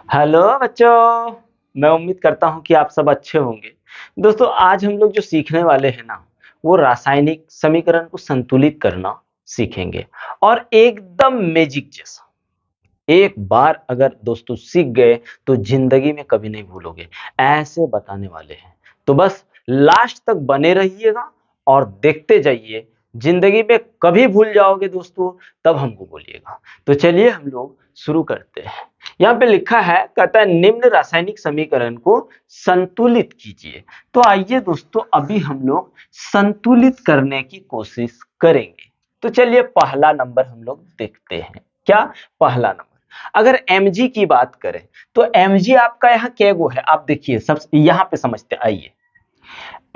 Hello बच्चों। मैं उम्मीद करता हूँ कि आप सब अच्छे होंगे। दोस्तों, आज हम लोग जो सीखने वाले हैं ना, वो रासायनिक समीकरण को संतुलित करना सीखेंगे। और एकदम मैजिक जैसा, एक बार अगर दोस्तों सीख गए तो जिंदगी में कभी नहीं भूलोगे, ऐसे बताने वाले हैं। तो बस लास्ट तक बने रहिएगा और देखते जाइए। जिंदगी में कभी भूल जाओगे दोस्तों, तब हमको बोलिएगा। तो चलिए हम लोग शुरू करते हैं। यहाँ पे लिखा है, कहता है निम्न रासायनिक समीकरण को संतुलित कीजिए। तो आइए दोस्तों, अभी हम लोग संतुलित करने की कोशिश करेंगे। तो चलिए पहला नंबर हम लोग देखते हैं। क्या? पहला नंबर, अगर mg की बात करें तो mg आपका यहाँ कैगो है। आप देखिए, सब यहाँ पे समझते आइए।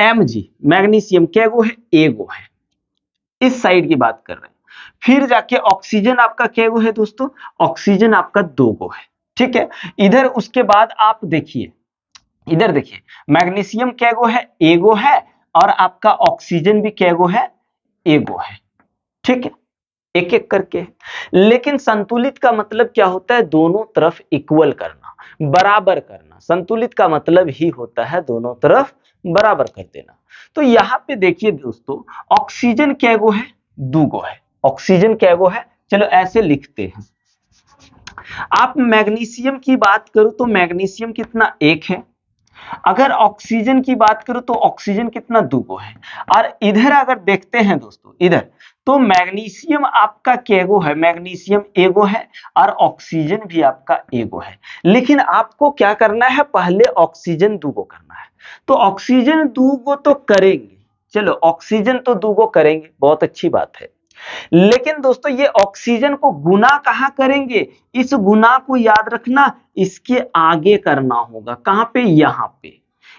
mg मैग्नीशियम कैगो है? एगो है। इस साइड की बात कर रहे हैं। फिर जाके ऑक्सीजन आपका कैगो है दोस्तों? ऑक्सीजन आपका दोगो है। ठीक है। इधर उसके बाद आप देखिए, इधर देखिए, मैग्नीशियम कैगो है? एगो है। और आपका ऑक्सीजन भी कैगो है? एगो है। ठीक है, एक एक करके। लेकिन संतुलित का मतलब क्या होता है? दोनों तरफ इक्वल करना, बराबर करना। संतुलित का मतलब ही होता है दोनों तरफ बराबर कर देना। तो यहां पे देखिए दोस्तों, ऑक्सीजन कैगो है? दूगो है। ऑक्सीजन कैगो है? चलो ऐसे लिखते हैं। आप मैग्नीशियम की बात करो तो मैग्नीशियम कितना? एक है। अगर ऑक्सीजन की बात करो तो ऑक्सीजन कितना? दूगो है। और इधर अगर देखते हैं दोस्तों, इधर तो मैग्नीशियम आपका कैगो है? मैग्नीशियम एगो है और ऑक्सीजन भी आपका एगो है। लेकिन आपको क्या करना है? पहले ऑक्सीजन दूगो करना है। तो ऑक्सीजन दूगो तो करेंगे, चलो ऑक्सीजन तो दूगो करेंगे, बहुत अच्छी बात है। लेकिन दोस्तों, ये ऑक्सीजन को गुना कहां करेंगे? इस गुना को याद रखना, इसके आगे करना होगा। कहां पे? यहां पे।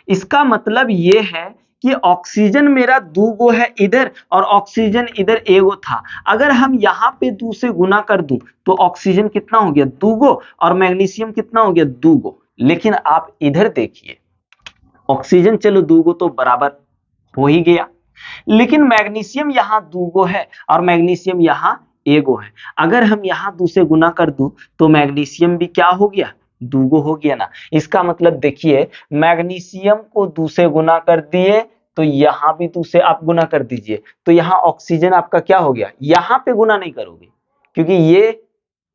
इसका मतलब ये है कि ऑक्सीजन मेरा दूगो है इधर और ऑक्सीजन इधर एगो था। अगर हम यहां पे दो से गुना कर दूं तो ऑक्सीजन कितना हो गया? दूगो। और मैग्नीशियम कितना हो गया? दूगो। लेकिन आप इधर देखिए, ऑक्सीजन चलो दूगो तो बराबर हो ही गया, लेकिन मैग्नीशियम यहां दूगो है और मैग्नीशियम यहां एगो है। अगर हम यहां दो से गुना कर दूं तो मैग्नीशियम भी क्या हो गया? दूगो हो गया ना। इसका मतलब देखिए, मैग्नीशियम को दो से गुना कर दिए तो यहां भी दो से आप गुना कर दीजिए, तो यहां ऑक्सीजन आपका क्या हो गया? यहां पे गुना नहीं करोगे क्योंकि ये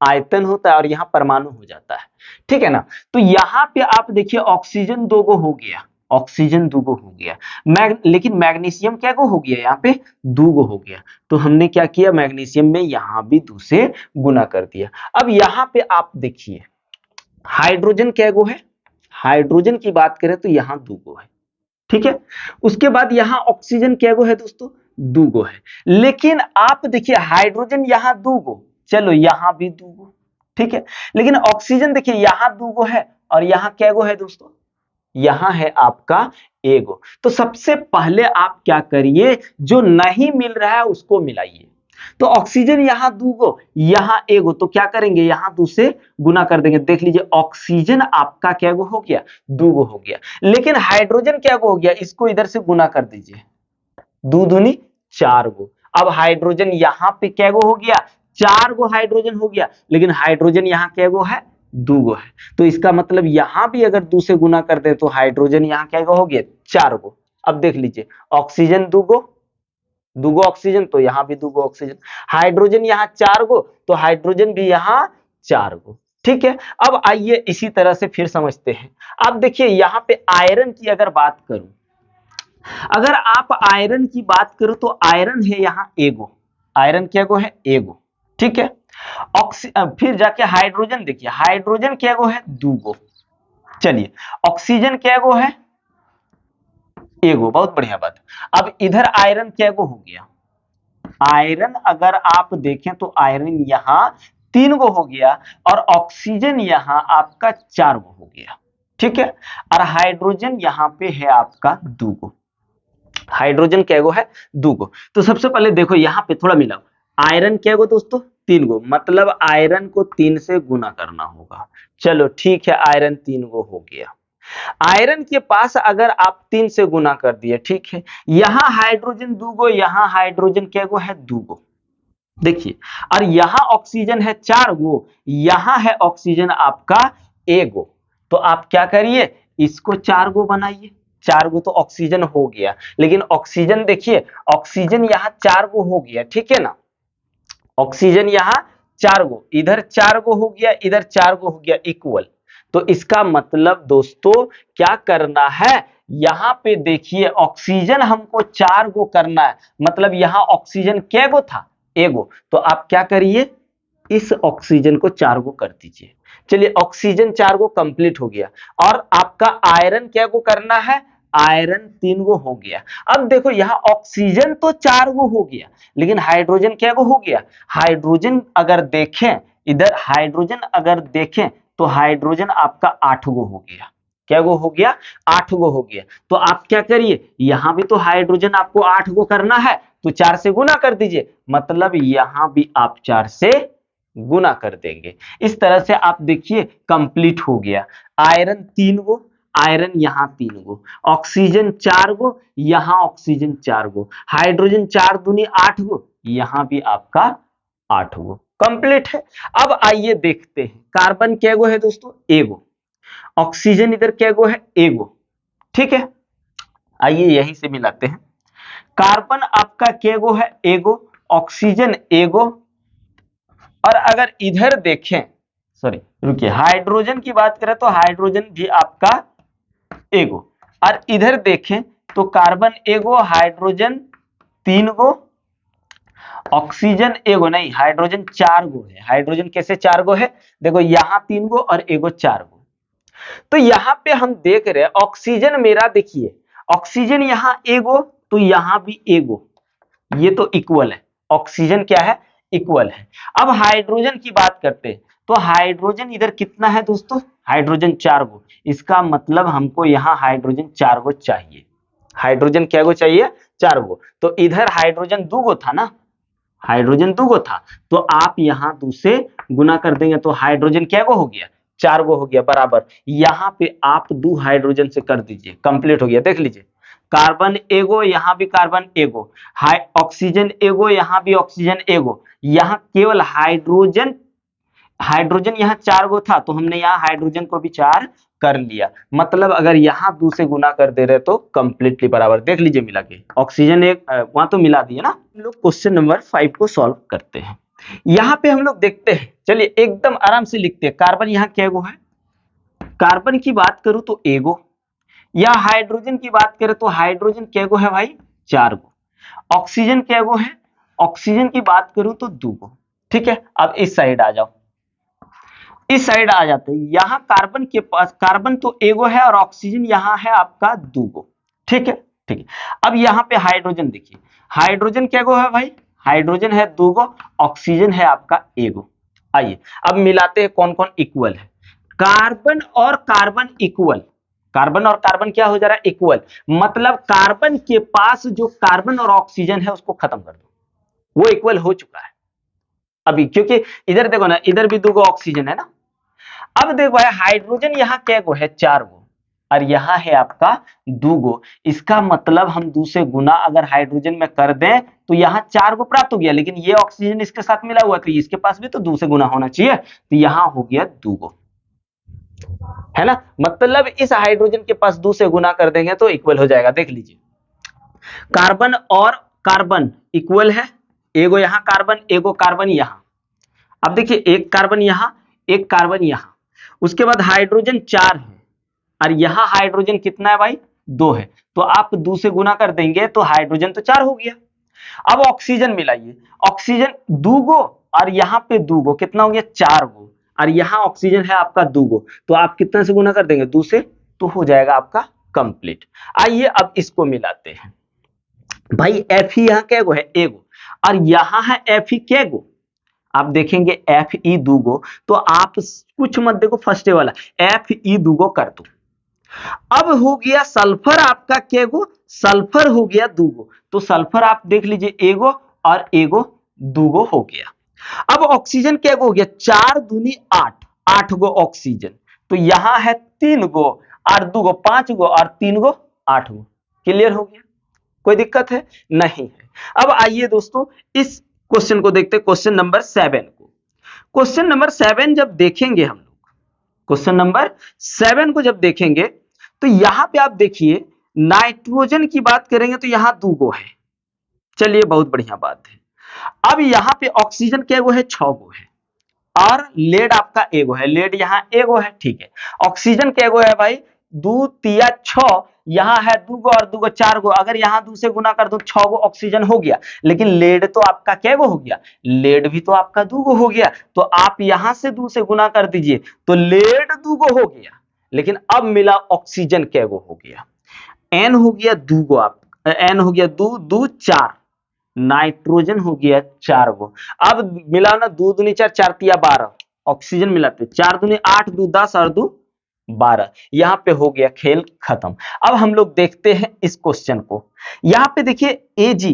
आयतन होता है और यहाँ परमाणु हो जाता है। ठीक है ना। तो यहाँ पे आप देखिए, ऑक्सीजन दोगो हो गया, ऑक्सीजन दूगो हो गया। लेकिन मैग्नीशियम क्या को हो गया? यहाँ पे दूगो हो गया। तो हमने क्या किया? मैग्नीशियम में यहाँ भी दो से गुना कर दिया। अब यहाँ पे आप देखिए, हाइड्रोजन क्या गो है? हाइड्रोजन की बात करें तो यहाँ दूगो है। ठीक है। उसके बाद यहाँ ऑक्सीजन क्या गो है दोस्तों? दूगो है। लेकिन आप देखिए, हाइड्रोजन यहाँ दूगो, चलो यहाँ भी दूगो। ठीक है। लेकिन ऑक्सीजन देखिए, यहाँ दूगो है और यहाँ क्या गो है दोस्तों? यहां है आपका एगो। तो सबसे पहले आप क्या करिए? जो नहीं मिल रहा है उसको मिलाइए। तो ऑक्सीजन यहां दूगो, यहां एगो, तो क्या करेंगे? यहां दो से गुना कर देंगे। देख लीजिए, ऑक्सीजन आपका क्या गो हो गया? दूगो हो गया। लेकिन हाइड्रोजन क्या गो हो गया? इसको इधर से गुना कर दीजिए, दो दूनी चार गो। अब हाइड्रोजन यहां पे क्या गो हो गया? चार गो हाइड्रोजन हो गया। लेकिन हाइड्रोजन यहां क्या गो है? दूगो है। तो इसका मतलब यहां भी अगर दो से गुना कर दे तो हाइड्रोजन यहां क्या गो हो गया? चार गो। अब देख लीजिए, ऑक्सीजन दूगो, दूगो ऑक्सीजन तो यहां भी दूगो ऑक्सीजन। हाइड्रोजन यहां चार गो तो हाइड्रोजन भी यहां चार गो। ठीक है। अब आइए इसी तरह से फिर समझते हैं। अब देखिए, यहां पे आयरन की अगर बात करूं, अगर आप आयरन की बात करो तो आयरन है यहाँ एगो, आयरन क्या गो है? एगो। ठीक है। फिर जाके हाइड्रोजन देखिए, हाइड्रोजन क्या गो है? दूगो। चलिए, ऑक्सीजन क्या गो है? एगो। बहुत बढ़िया बात। अब इधर आयरन क्या गो हो गया? आयरन अगर आप देखें तो आयरन यहां तीन गो हो गया और ऑक्सीजन यहां आपका चार गो हो गया। ठीक है। और हाइड्रोजन यहां पे है आपका दूगो। हाइड्रोजन क्या गो है? दूगो। तो सबसे पहले देखो, यहां पे थोड़ा मिलाओ। आयरन क्या गो दोस्तों? तीन गो, मतलब आयरन को तीन से गुना करना होगा। चलो ठीक है, आयरन तीन गो हो गया। आयरन के पास अगर आप तीन से गुना कर दिए, ठीक है। यहां हाइड्रोजन दूगो, यहां हाइड्रोजन क्या गो है? दूगो। देखिए, और यहां ऑक्सीजन है चार गो, यहां है ऑक्सीजन आपका एगो। तो आप क्या करिए, इसको 4 गो बनाइए। 4 गो तो ऑक्सीजन हो गया, लेकिन ऑक्सीजन देखिए, ऑक्सीजन यहाँ 4 गो हो गया, ठीक है ना। ऑक्सीजन यहाँ 4 गो, इधर 4 गो हो गया, इधर 4 गो हो गया, इक्वल। तो इसका मतलब दोस्तों क्या करना है, यहां पे देखिए ऑक्सीजन हमको 4 गो करना है, मतलब यहां ऑक्सीजन कै गो था, एगो। तो आप क्या करिए, इस ऑक्सीजन को 4 गो कर दीजिए। चलिए ऑक्सीजन 4 गो कंप्लीट हो गया। और आपका आयरन क्या गो करना है, आयरन 3 गो हो गया। अब देखो यहाँ ऑक्सीजन तो 4 गो हो गया, लेकिन हाइड्रोजन क्या गो हो गया, हाइड्रोजन अगर देखें, इधर हाइड्रोजन अगर देखें तो हाइड्रोजन आपका 8 गो हो गया। क्या गो हो गया, 8 गो हो गया। तो आप क्या करिए, यहां भी तो हाइड्रोजन आपको 8 गो करना है, तो 4 से गुना कर दीजिए, मतलब यहां भी आप 4 से गुना कर देंगे। इस तरह से आप देखिए कंप्लीट हो गया। आयरन 3 गो, आयरन यहां 3 गो, ऑक्सीजन 4 गो, यहां ऑक्सीजन 4 गो, हाइड्रोजन 4 दूनी 8 गो, यहां भी आपका 8 गो कंप्लीट है। अब आइए देखते हैं कार्बन क्या गो है दोस्तों, एगो। ऑक्सीजन इधर क्या गो है, एगो, ठीक है। आइए यहीं से मिलाते हैं। कार्बन आपका क्या गो है, एगो, ऑक्सीजन एगो। और अगर इधर देखें, सॉरी रुकिए, हाइड्रोजन की बात करें तो हाइड्रोजन भी आपका एगो। और इधर देखें तो कार्बन एगो, हाइड्रोजन 3 गो, ऑक्सीजन एगो नहीं, हाइड्रोजन 4 गो है। हाइड्रोजन कैसे 4 गो है, देखो यहां 3 गो और एगो 4 गो। तो यहां पे हम देख रहे हैं ऑक्सीजन मेरा देखिए, ऑक्सीजन यहां एगो तो यहां भी एगो, ये तो इक्वल है। ऑक्सीजन क्या है, इक्वल है। अब हाइड्रोजन की बात करते हैं तो हाइड्रोजन इधर कितना है दोस्तों, हाइड्रोजन 4 गो। इसका मतलब हमको यहाँ हाइड्रोजन 4 गो चाहिए। हाइड्रोजन क्या गो चाहिए, 4 गो। तो इधर हाइड्रोजन 2 गो था ना, हाइड्रोजन 2 गो था, तो आप यहां 2 से गुना कर देंगे तो हाइड्रोजन क्या गो हो गया, 4 गो हो गया बराबर। यहां पे आप 2 हाइड्रोजन से कर दीजिए, कंप्लीट हो गया। देख लीजिए कार्बन एगो, यहां भी कार्बन एगो, हाई ऑक्सीजन एगो, यहां भी ऑक्सीजन एगो। यहां केवल हाइड्रोजन, हाइड्रोजन यहां 4 गो था तो हमने यहां हाइड्रोजन को भी 4 कर लिया। मतलब अगर यहां 2 से गुना कर दे रहे तो कंप्लीटली बराबर। देख लीजिए मिला के, ऑक्सीजन एक वहां तो मिला दिया ना। हम लोग क्वेश्चन नंबर 5 को सॉल्व करते हैं। यहां पे हम लोग देखते हैं, चलिए एकदम आराम से लिखते हैं। कार्बन यहां क्या गो है, कार्बन की बात करूं तो एगो, या हाइड्रोजन की बात करें तो हाइड्रोजन क्या गो है भाई, 4 गो। ऑक्सीजन क्या गो है, ऑक्सीजन की बात करूं तो 2 गो, ठीक है। अब इस साइड आ जाओ, इस साइड आ जाते हैं। यहां कार्बन के पास, कार्बन तो एगो है और ऑक्सीजन यहां है आपका 2 गो, ठीक है, ठीक है। अब यहां पे हाइड्रोजन देखिए, हाइड्रोजन क्या गो है भाई, हाइड्रोजन है 2 गो, ऑक्सीजन है आपका एगो। आइए अब मिलाते हैं कौन कौन इक्वल है। कार्बन और कार्बन इक्वल, कार्बन और कार्बन क्या हो जा रहा है, इक्वल। मतलब कार्बन के पास जो कार्बन और ऑक्सीजन है उसको खत्म कर दो, वो इक्वल हो चुका है अभी, क्योंकि इधर देखो ना, इधर भी 2 गो ऑक्सीजन है ना। अब देखो है हाइड्रोजन यहाँ क्या गो है, 4 गो, और यहाँ है आपका 2 गो। इसका मतलब हम 2 से गुना अगर हाइड्रोजन में कर दें तो यहाँ 4 गो प्राप्त हो गया, लेकिन ये ऑक्सीजन इसके साथ मिला हुआ तो इसके पास भी तो 2 से गुना होना चाहिए, तो यहाँ हो गया 2 गो, है ना। मतलब इस हाइड्रोजन के पास 2 से गुना कर देंगे तो इक्वल हो जाएगा। देख लीजिए कार्बन और कार्बन इक्वल है, एगो यहाँ कार्बन, एगो कार्बन यहाँ। अब देखिए एक कार्बन यहाँ, एक कार्बन यहाँ। उसके बाद हाइड्रोजन 4 है और यहाँ हाइड्रोजन कितना है भाई, 2 है। तो आप 2 से गुना कर देंगे तो हाइड्रोजन तो 4 हो गया। अब ऑक्सीजन मिलाइए, ऑक्सीजन 2 गो और यहाँ पे 2 गो, कितना हो गया, 4 गो। और यहाँ ऑक्सीजन है आपका 2 गो, तो आप कितने से गुना कर देंगे, 2 से, तो हो जाएगा आपका कंप्लीट। आइए अब इसको मिलाते हैं। भाई एफ ई यहाँ क्या गो है, एगो, और यहाँ है एफ ई क्या गो, आप देखेंगे एफ ई 2 गो, तो आप कुछ मत देखो, फर्स्ट वाला एफ ई 2 गो कर दो। अब हो गया सल्फर आपका क्या गो, सल्फर हो गया 2 गो, तो सल्फर आप देख लीजिए एगो और एगो 2 गो हो गया। अब ऑक्सीजन क्या गो हो गया, 4 दूनी 8, 8 गो ऑक्सीजन। तो यहां है 3 गो और 2 गो 5 गो और 3 गो 8 गो। क्लियर हो गया, कोई दिक्कत है नहीं है। अब आइए दोस्तों इस क्वेश्चन को देखते हैं, क्वेश्चन नंबर 7 को। क्वेश्चन नंबर 7 जब देखेंगे हम लोग, क्वेश्चन नंबर 7 को जब देखेंगे तो यहां पे आप देखिए नाइट्रोजन की बात करेंगे तो यहां 2 गो है। चलिए बहुत बढ़िया बात है। अब यहां पे ऑक्सीजन क्या गो है, 6 गो है। और लेड आपका एगो है, लेड यहाँ एगो है, ठीक है। ऑक्सीजन क्या गो है भाई, 2 तिया 6, यहाँ है 2 गो और 2 गो 4 गो। अगर यहाँ 2 से गुना कर दो 6 गो ऑक्सीजन हो गया। लेकिन लेड तो आपका क्या गो हो गया, लेड भी तो आपका 2 गो हो गया। तो आप यहां से 2 से गुना कर दीजिए तो लेड 2 गो हो गया। लेकिन अब मिला ऑक्सीजन क्या गो हो गया, एन हो गया 2 गो, आप एन हो गया 2 2 4, नाइट्रोजन हो गया 4 गो। अब मिला ना 2 दूनी 4, 4 तिया 12, ऑक्सीजन मिलाते 4 दूनी 8, 2 10 और 2 12। यहां पे हो गया खेल खत्म। अब हम लोग देखते हैं इस क्वेश्चन को। यहां पे देखिए एजी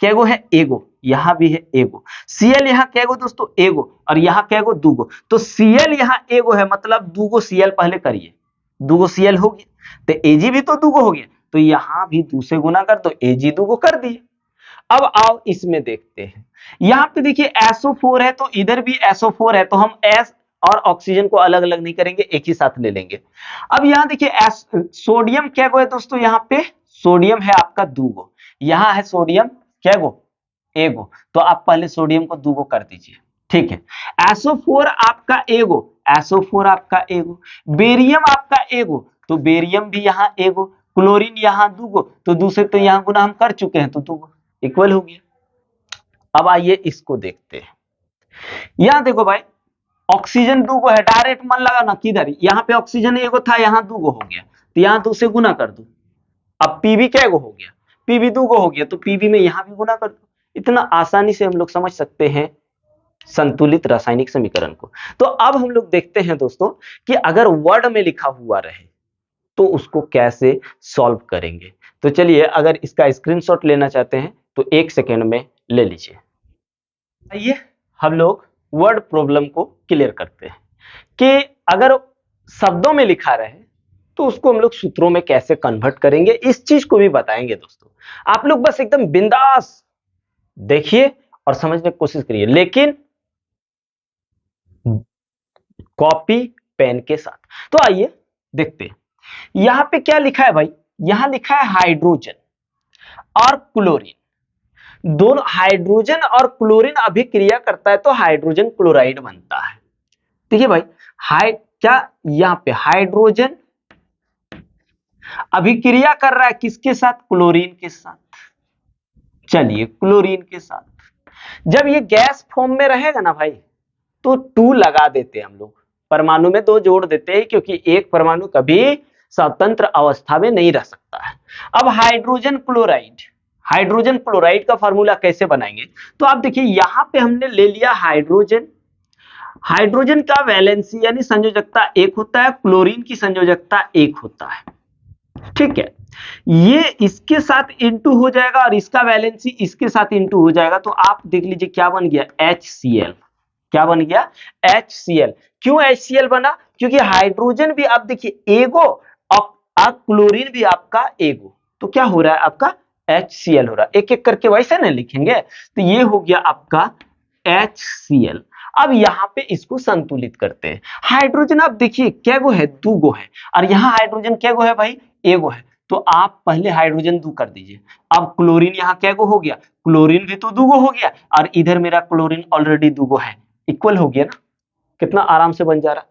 क्या गो है, एगो, यहां भी है एगो। सीएल यहां क्या गो दोस्तों, एगो, और यहां क्या गो 2 गो। तो सीएल यहां एगो है, मतलब 2 गो सीएल पहले करिए, 2 गो सीएल हो गया। तो एजी भी तो 2 गो हो गया, तो यहां भी 2 से गुना कर तो एजी 2 गो कर दिए। अब आओ इसमें देखते हैं। यहां पे देखिए SO4 है तो इधर भी SO4 है, तो हम S और ऑक्सीजन को अलग अलग नहीं करेंगे, एक ही साथ ले लेंगे। अब यहां देखिए सोडियम क्या गो है दोस्तों, यहां पे सोडियम है आपका 2 गो, यहां है सोडियम क्या गो, एगो। तो आप पहले सोडियम को 2 गो कर दीजिए, ठीक है। SO4 आपका एगो, SO4 आपका एगो, बेरियम आपका एगो, तो बेरियम भी यहां एगो, क्लोरीन यहां 2 गो, तो दूसरे तो यहां गुना हम कर चुके हैं तो 2 गो इक्वल हो गया। अब आइए इसको देखते हैं। यहां देखो भाई ऑक्सीजन 2 गो है, डायरेक्ट मन लगा ना किधर, यहां पे ऑक्सीजन एगो था, यहां 2 गो हो गया, तो यहां 2 से गुना कर दो। अब पीवी क्या गो हो गया, पीवी 2 गो हो गया, तो पीवी में यहां भी गुना कर दो। इतना आसानी से हम लोग समझ सकते हैं संतुलित रासायनिक समीकरण को। तो अब हम लोग देखते हैं दोस्तों कि अगर वर्ड में लिखा हुआ रहे तो उसको कैसे सॉल्व करेंगे। तो चलिए अगर इसका स्क्रीनशॉट लेना चाहते हैं तो 1 सेकेंड में ले लीजिए। आइए हम लोग वर्ड प्रॉब्लम को क्लियर करते हैं कि अगर शब्दों में लिखा रहे तो उसको हम लोग सूत्रों में कैसे कन्वर्ट करेंगे, इस चीज को भी बताएंगे दोस्तों। आप लोग बस एकदम बिंदास देखिए और समझने की कोशिश करिए, लेकिन कॉपी पेन के साथ। तो आइए देखते हैं यहां पे क्या लिखा है भाई, यहां लिखा है हाइड्रोजन और क्लोरीन, दोनों हाइड्रोजन और क्लोरीन अभिक्रिया करता है तो हाइड्रोजन क्लोराइड बनता है। देखिए भाई क्या यहां पे हाइड्रोजन अभिक्रिया कर रहा है किसके साथ, क्लोरीन के साथ। चलिए क्लोरीन के साथ जब ये गैस फॉर्म में रहेगा ना भाई तो 2 लगा देते हैं हम लोग, परमाणु में 2 जोड़ देते हैं, क्योंकि एक परमाणु कभी स्वतंत्र अवस्था में नहीं रह सकता है। अब हाइड्रोजन क्लोराइड, हाइड्रोजन क्लोराइड का फॉर्मूला कैसे बनाएंगे, तो आप देखिए यहां पे हमने ले लिया हाइड्रोजन, हाइड्रोजन का वैलेंसी यानी संयोजकता 1 होता है, क्लोरीन की संयोजकता 1 होता है, ठीक है। ये इसके साथ इंटू हो जाएगा और इसका वैलेंसी इसके साथ इंटू हो जाएगा, तो आप देख लीजिए क्या बन गया, HCl। क्या बन गया, HCl। क्यों HCl बना, क्योंकि हाइड्रोजन भी आप देखिए एगो और क्लोरीन भी आपका एगो, तो क्या हो रहा है आपका HCl हो रहा है। एक एक करके वैसे नहीं लिखेंगे, तो ये हो गया आपका HCl। अब यहां पे इसको संतुलित करते हैं। हाइड्रोजन आप देखिए क्या गो है, 2 गो है, और यहां हाइड्रोजन क्या गो है भाई, एगो है, तो आप पहले हाइड्रोजन 2 कर दीजिए। अब क्लोरीन यहां क्या गो हो गया, क्लोरीन भी तो 2 गो हो गया, और इधर मेरा क्लोरीन ऑलरेडी 2 गो है, इक्वल हो गया ना, कितना आराम से बन जा रहा।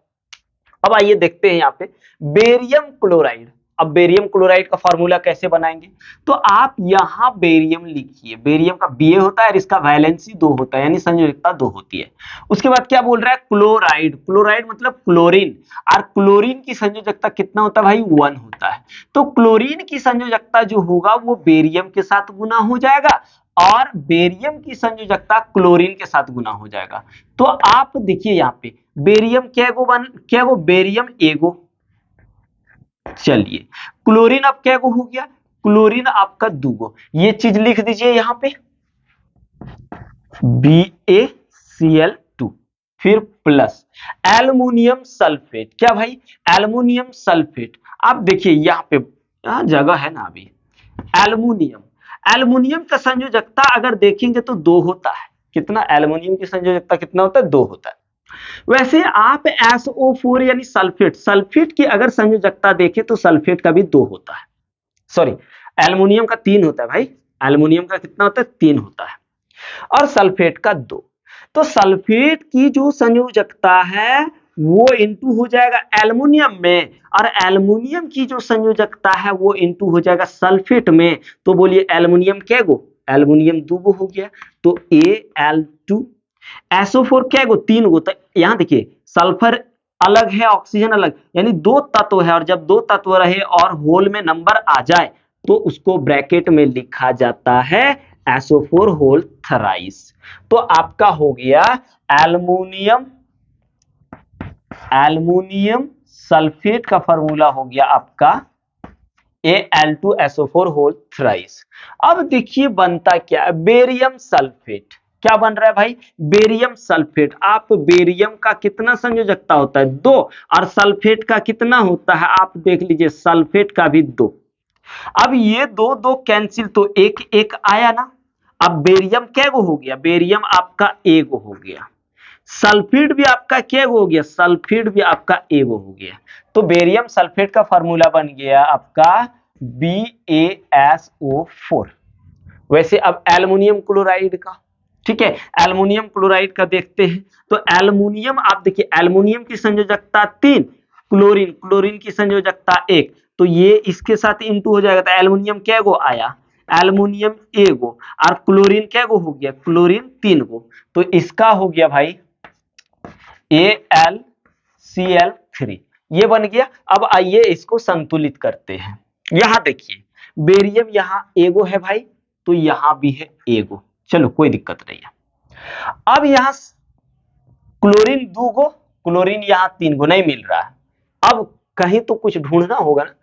अब आइए देखते हैं यहाँ पे बेरियम क्लोराइड। अब बेरियम क्लोराइड का फॉर्मूला कैसे बनाएंगे, तो आप यहां बेरियम लिखिए, बेरियम का Ba होता है और इसका वैलेंसी 2 होता है, यानी संयोजकता 2 होती है। उसके बाद क्या बोल रहा है, क्लोराइड, क्लोराइड मतलब क्लोरीन, और क्लोरीन की संयोजकता कितना होता है भाई, 1 होता है। तो क्लोरीन की संयोजकता जो होगा वो बेरियम के साथ गुना हो जाएगा और बेरियम की संयोजकता क्लोरीन के साथ गुना हो जाएगा। तो आप देखिए यहाँ पे बेरियम क्या गो बेरियम एगो, चलिए क्लोरीन अब क्या गो हो गया, क्लोरीन आपका 2 गो, ये चीज लिख दीजिए यहाँ पे BaCl2, फिर प्लस एल्युमिनियम सल्फेट, क्या भाई एल्युमिनियम सल्फेट। आप देखिए यहाँ पे जगह है ना अभी, एल्युमिनियम, एल्युमिनियम का संयोजकता अगर देखेंगे तो 2 होता है, कितना एल्युमिनियम की संयोजकता कितना होता है, 2 होता है। वैसे आप SO4 यानी सल्फेट, सल्फेट की अगर संयोजकता देखें तो सल्फेट का भी 2 होता है, सॉरी एल्युमिनियम का 3 होता है भाई, एल्युमिनियम का कितना होता है 3 होता है और सल्फेट का 2। तो सल्फेट की जो संयोजकता है वो इंटू हो जाएगा एल्युमिनियम में, और एल्युमिनियम की जो संयोजकता है वो इंटू हो जाएगा सल्फेट में। तो बोलिए एल्युमिनियम क्या गो, एल्युमिनियम 2 गो हो गया, तो Al2, SO4 क्या गो 3 गो। तो यहां देखिए सल्फर अलग है, ऑक्सीजन अलग, यानी 2 तत्व है, और जब 2 तत्व रहे और होल में नंबर आ जाए तो उसको ब्रैकेट में लिखा जाता है SO4 होल थराइस। तो आपका हो गया एल्युमिनियम, एल्युमिनियम सल्फेट का फॉर्मूला हो गया आपका Al2SO4 होल थ्राइस। अब देखिए बनता क्या है, बेरियम सल्फेट। क्या बन रहा है भाई, बेरियम सल्फेट। आप बेरियम का कितना संयोजकता होता है 2, और सल्फेट का कितना होता है आप देख लीजिए, सल्फेट का भी 2। अब ये दो दो कैंसिल तो एक एक आया ना। अब बेरियम क्या गो हो गया, बेरियम आपका एगो हो गया, सल्फेट भी आपका क्या हो गया, सल्फेट भी आपका एगो हो गया। तो बेरियम सल्फेट का फार्मूला बन गया आपका BaSO4। वैसे अब एल्युमिनियम क्लोराइड का, ठीक है, एल्युमिनियम क्लोराइड का देखते हैं। तो एल्युमिनियम आप देखिए, एल्युमिनियम की संयोजकता 3, क्लोरीन, क्लोरीन की संयोजकता 1, तो ये इसके साथ इंटू हो जाएगा, तो एल्युमिनियम क्या गो आया, एल्युमिनियम एगो, और क्लोरीन क्या गो हो गया, क्लोरीन 3 गो। तो इसका हो गया भाई AlCl3, ये बन गया। अब आइए इसको संतुलित करते हैं। यहां देखिए बेरियम यहां एगो है भाई, तो यहां भी है एगो, चलो कोई दिक्कत नहीं है। अब यहां क्लोरीन 2 गो, क्लोरीन यहां 3 गो, नहीं मिल रहा है। अब कहीं तो कुछ ढूंढना होगा ना।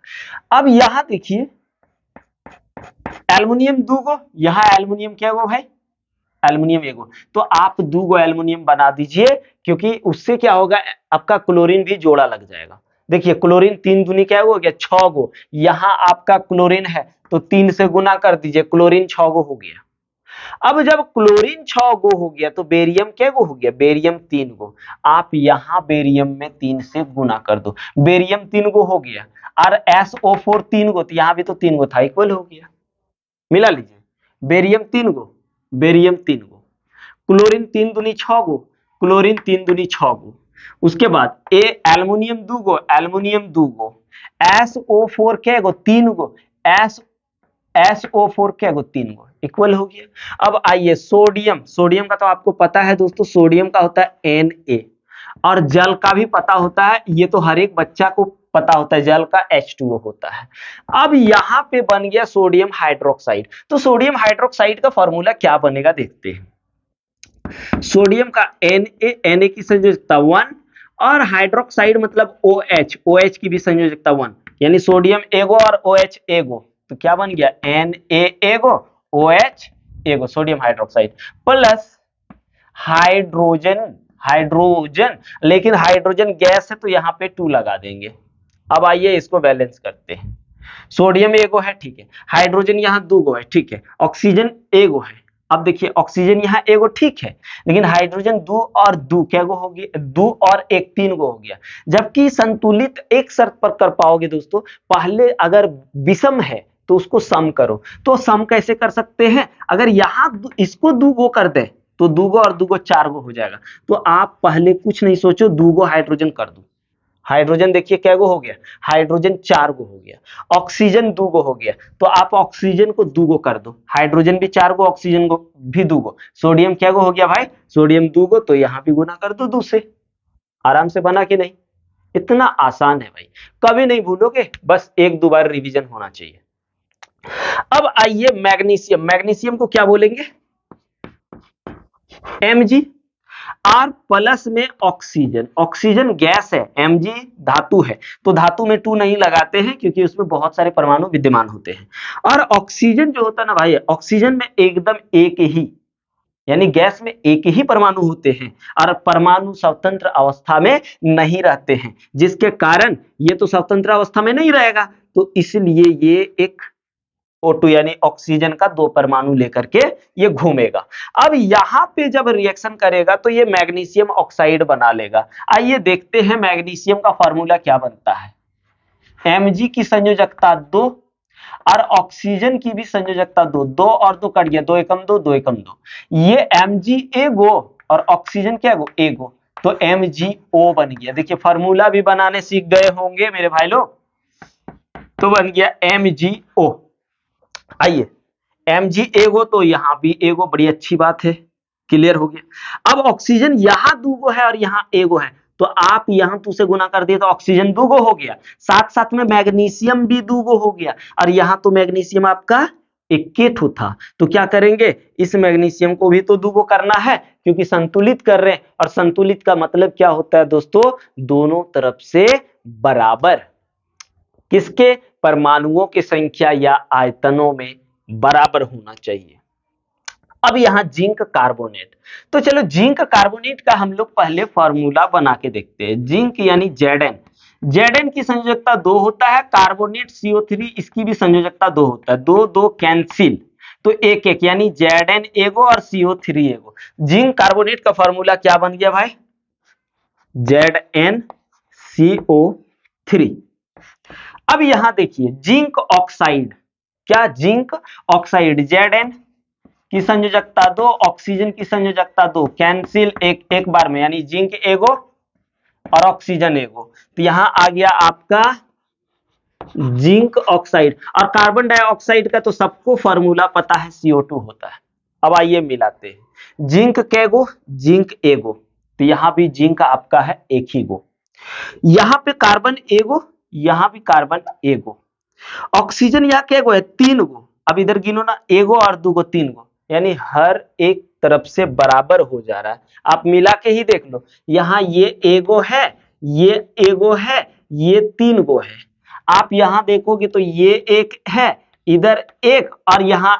अब यहां देखिए एल्युमिनियम 2 गो, यहां एल्युमिनियम क्या गो भाई, एल्युमिनियम एगो। तो आप 2 गो एल्युमिनियम बना दीजिए, क्योंकि उससे क्या होगा आपका क्लोरीन भी जोड़ा लग जाएगा। देखिए क्लोरीन 3 दूनी क्या हो गया 6 गो, यहां आपका क्लोरीन है तो 3 से गुना कर दीजिए, क्लोरीन 6 गो हो गया। अब जब क्लोरीन 6 गो हो गया तो बेरियम क्या गो हो गया, बेरियम 3 गो। आप यहां बेरियम में 3 से गुना कर दो, बेरियम 3 गो हो गया, और SO4 3 गो, तो यहां भी तो 3 गो था, इक्वल हो गया। मिला लीजिए, बेरियम 3 गो, बेरियम 3 गो, क्लोरीन 3 दूनी 6 गो, क्लोरीन 3 दूनी 6 गो। उसके बाद एल्युमिनियम 2 गो, एल्युमिनियम 2 गो, SO4 क्या गो 3 गो, एस SO4 क्या गो 3 गो, इक्वल हो गया। अब आइए सोडियम, सोडियम का तो आपको पता है दोस्तों, सोडियम का होता है Na, और जल का भी पता होता है, ये तो हर एक बच्चा को पता होता है, जल का H2O होता है। अब यहां पे बन गया सोडियम हाइड्रोक्साइड, तो सोडियम हाइड्रोक्साइड का फॉर्मूला क्या बनेगा देखते हैं। सोडियम का Na की संयोजकता 1, और हाइड्रोक्साइड मतलब OH की भी संयोजकता 1, यानी सोडियम एगो और OH एगो, तो क्या बन गया Na एगो OH एगो, sodium hydroxide, plus hydrogen, hydrogen, लेकिन हाइड्रोजन गैस है तो यहां पे 2 लगा देंगे। अब आइए इसको बैलेंस करते हैं। सोडियम एगो है, ठीक है, हाइड्रोजन यहाँ 2 गो है, ठीक है, ऑक्सीजन एगो है। अब देखिए ऑक्सीजन यहाँ एगो ठीक है, लेकिन हाइड्रोजन 2 और 2 क्या गो हो गया, 2 और 1 3 गो हो गया। जबकि संतुलित एक शर्त पर कर पाओगे दोस्तों, पहले अगर विषम है तो उसको सम करो। तो सम कैसे कर सकते हैं, अगर यहाँ इसको 2 गो कर दे तो 2 गो और 2 गो 4 गो हो जाएगा। तो आप पहले कुछ नहीं सोचो, 2 गो हाइड्रोजन कर दो। हाइड्रोजन देखिए क्या गो हो गया, हाइड्रोजन 4 गो हो गया, ऑक्सीजन 2 गो हो गया, तो आप ऑक्सीजन को 2 गो कर दो, हाइड्रोजन भी 4 गो, ऑक्सीजन को भी 2 गो, सोडियम क्या गो हो गया भाई, सोडियम 2 गो, तो यहां भी गुना कर दो 2 से। आराम से बना कि नहीं, इतना आसान है भाई, कभी नहीं भूलोगे, बस एक दो बार रिवीजन होना चाहिए। अब आइए मैग्नीशियम, मैग्नीशियम को क्या बोलेंगे Mg, आर प्लस में ऑक्सीजन, ऑक्सीजन गैस है, Mg धातु है, तो धातु में 2 नहीं लगाते हैं क्योंकि उसमें बहुत सारे परमाणु विद्यमान होते हैं। और ऑक्सीजन जो होता है ना भाई, ऑक्सीजन में एकदम एक ही, यानी गैस में एक ही परमाणु होते हैं, और परमाणु स्वतंत्र अवस्था में नहीं रहते हैं, जिसके कारण ये तो स्वतंत्र अवस्था में नहीं रहेगा, तो इसलिए ये एक O2 यानी ऑक्सीजन का 2 परमाणु लेकर के ये घूमेगा। अब यहाँ पे जब रिएक्शन करेगा तो ये मैग्नीशियम ऑक्साइड बना लेगा। आइए देखते हैं मैग्नीशियम का फॉर्मूला क्या बनता है। Mg की संयोजकता 2 और ऑक्सीजन की भी संयोजकता 2, 2 और 2 कट गया, 2 एकम 2, 2 एकम 2। ये Mg एगो और ऑक्सीजन क्या एगो, तो MgO बन गया। देखिए फॉर्मूला भी बनाने सीख गए होंगे मेरे भाई लोग, तो बन गया MgO। आइए Mg एगो तो यहां भी एगो, बड़ी अच्छी बात है, क्लियर हो गया। अब ऑक्सीजन यहां दूगो है और यहां एगो है, तो आप यहां 2 से गुना कर दिए तो ऑक्सीजन दूगो हो गया, साथ साथ में मैग्नीशियम भी दूगो हो गया, और यहां तो मैग्नीशियम आपका इक्के ठो था, तो क्या करेंगे, इस मैग्नीशियम को भी तो दूगो करना है क्योंकि संतुलित कर रहे हैं, और संतुलित का मतलब क्या होता है दोस्तों, दोनों तरफ से बराबर, किसके, परमाणुओं की संख्या या आयतनों में बराबर होना चाहिए। अब यहां जिंक कार्बोनेट, तो चलो जिंक कार्बोनेट का हम लोग पहले फॉर्मूला बना के देखते हैं। जिंक यानी Zn, Zn की संयोजकता 2 होता है, कार्बोनेट CO3 इसकी भी संयोजकता 2 होता है, 2 2 कैंसिल, तो 1 1 यानी Zn एगो और CO3 एगो। जिंक कार्बोनेट का फॉर्मूला क्या बन गया भाई, ZnCO3। अब यहां देखिए जिंक ऑक्साइड, क्या जिंक ऑक्साइड, Zn की संयोजकता 2, ऑक्सीजन की संयोजकता 2, कैंसिल एक एक बार में, यानी जिंक एगो और ऑक्सीजन एगो, तो यहां आ गया आपका जिंक ऑक्साइड। और कार्बन डाइऑक्साइड का तो सबको फॉर्मूला पता है, CO2 होता है। अब आइए मिलाते हैं, जिंक कैगो, जिंक एगो, तो यहां भी जिंक आपका है एक ही गो, यहां पे कार्बन एगो, यहां भी कार्बन एगो, ऑक्सीजन यहाँ कैगो है 3 गो, अब इधर गिनो ना, एगो और 2 गो 3 गो, यानी हर एक तरफ से बराबर हो जा रहा है। आप मिला के ही देख लो, यहां ये एगो है, ये एगो है, ये 3 गो है, आप यहां देखोगे तो ये एक है, इधर एक, और यहां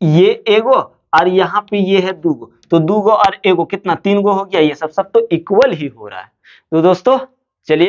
ये एगो, और यहां पे ये है 2 गो, तो 2 गो और एगो कितना, 3 गो हो गया, ये सब तो इक्वल ही हो रहा है। तो दोस्तों चलिए